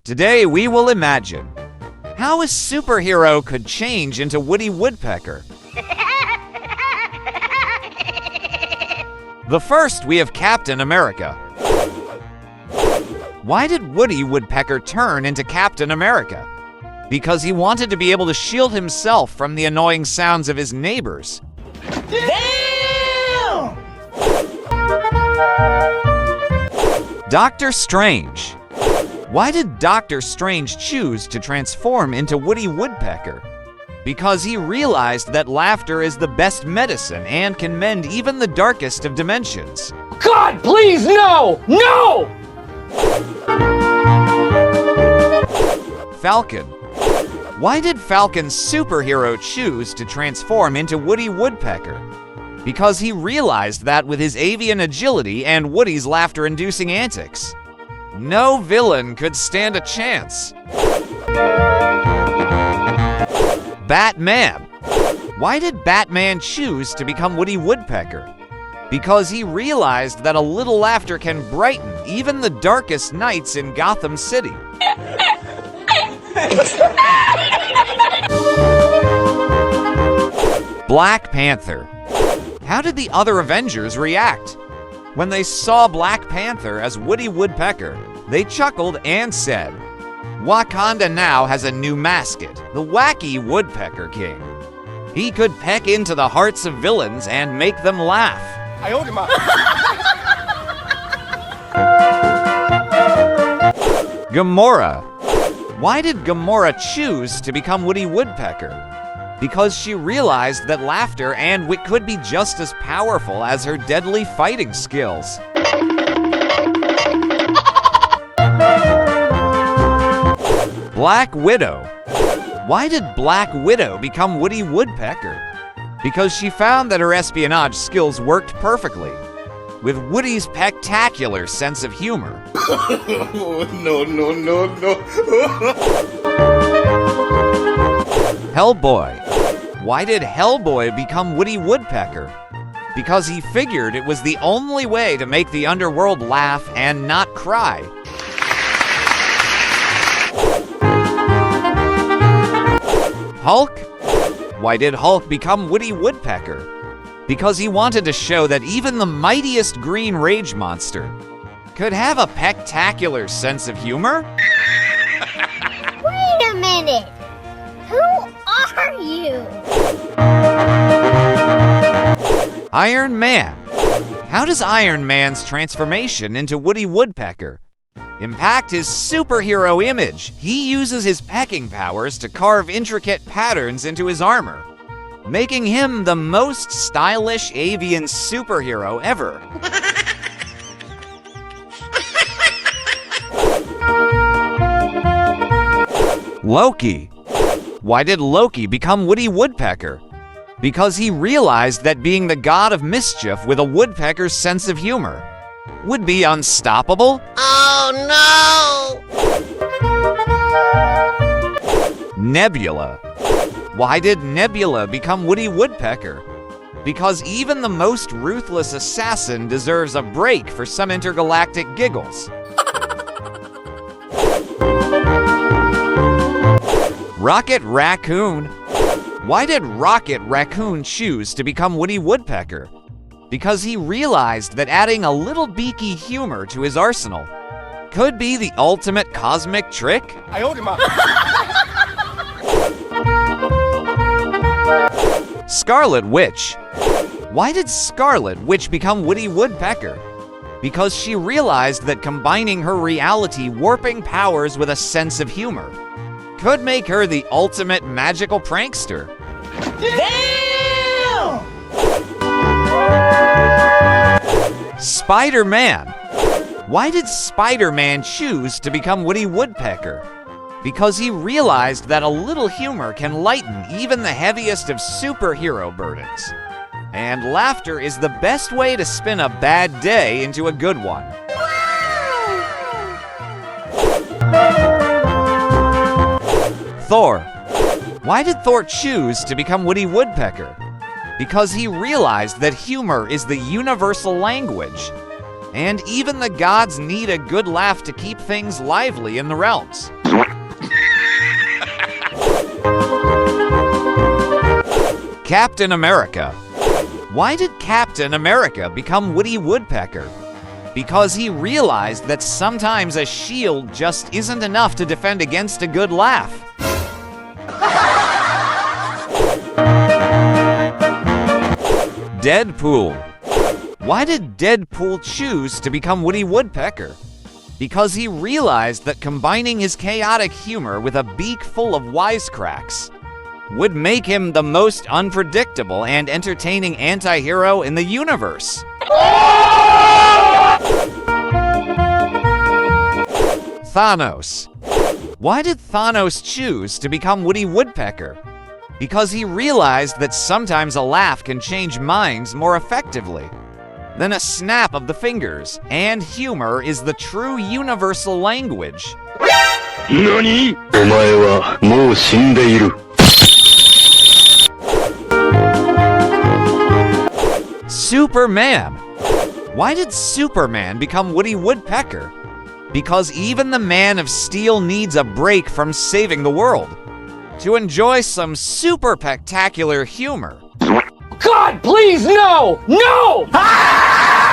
Today we will imagine how a superhero could change into Woody Woodpecker. The first, we have Captain America. Why did Woody Woodpecker turn into Captain America? Because he wanted to be able to shield himself from the annoying sounds of his neighbors. Damn! Doctor Strange. Why did Doctor Strange choose to transform into Woody Woodpecker? Because he realized that laughter is the best medicine and can mend even the darkest of dimensions. God, please, no! No! Falcon. Why did Falcon's superhero choose to transform into Woody Woodpecker? Because he realized that with his avian agility and Woody's laughter-inducing antics, no villain could stand a chance. Batman. Why did Batman choose to become Woody Woodpecker? Because he realized that a little laughter can brighten even the darkest nights in Gotham City. Black Panther. How did the other Avengers react? When they saw Black Panther as Woody Woodpecker, they chuckled and said, "Wakanda now has a new mascot, the Wacky Woodpecker King. He could peck into the hearts of villains and make them laugh." I owed him up. Gamora. Why did Gamora choose to become Woody Woodpecker? Because she realized that laughter and wit could be just as powerful as her deadly fighting skills. Black Widow. Why did Black Widow become Woody Woodpecker? Because she found that her espionage skills worked perfectly, with Woody's spectacular sense of humor. No. Hellboy. Why did Hellboy become Woody Woodpecker? Because he figured it was the only way to make the underworld laugh and not cry. Hulk? Why did Hulk become Woody Woodpecker? Because he wanted to show that even the mightiest green rage monster could have a spectacular sense of humor. Wait a minute! Who are you? Iron Man. How does Iron Man's transformation into Woody Woodpecker impact his superhero image? He uses his pecking powers to carve intricate patterns into his armor, making him the most stylish avian superhero ever. Loki. Why did Loki become Woody Woodpecker? Because he realized that being the god of mischief with a woodpecker's sense of humor would be unstoppable. Oh no! Nebula. Why did Nebula become Woody Woodpecker? Because even the most ruthless assassin deserves a break for some intergalactic giggles. Rocket Raccoon. Why did Rocket Raccoon choose to become Woody Woodpecker? Because he realized that adding a little beaky humor to his arsenal could be the ultimate cosmic trick. I owed him up. Scarlet Witch. Why did Scarlet Witch become Woody Woodpecker? Because she realized that combining her reality warping powers with a sense of humor could make her the ultimate magical prankster. Damn! Spider-Man. Why did Spider-Man choose to become Woody Woodpecker? Because he realized that a little humor can lighten even the heaviest of superhero burdens. And laughter is the best way to spin a bad day into a good one. Thor. Why did Thor choose to become Woody Woodpecker? Because he realized that humor is the universal language And even the gods need a good laugh to keep things lively in the realms. Captain America. Why did Captain America become Woody Woodpecker? Because he realized that sometimes a shield just isn't enough to defend against a good laugh. Deadpool. Why did Deadpool choose to become Woody Woodpecker? Because he realized that combining his chaotic humor with a beak full of wisecracks would make him the most unpredictable and entertaining anti-hero in the universe. Thanos. Why did Thanos choose to become Woody Woodpecker? Because he realized that sometimes a laugh can change minds more effectively than a snap of the fingers, and humor is the true universal language. NANI?! お前はもう死んでいる。Superman. Why did Superman become Woody Woodpecker? Because even the Man of Steel needs a break from saving the world to enjoy some super-pectacular humor. God, please, no! No! Ah!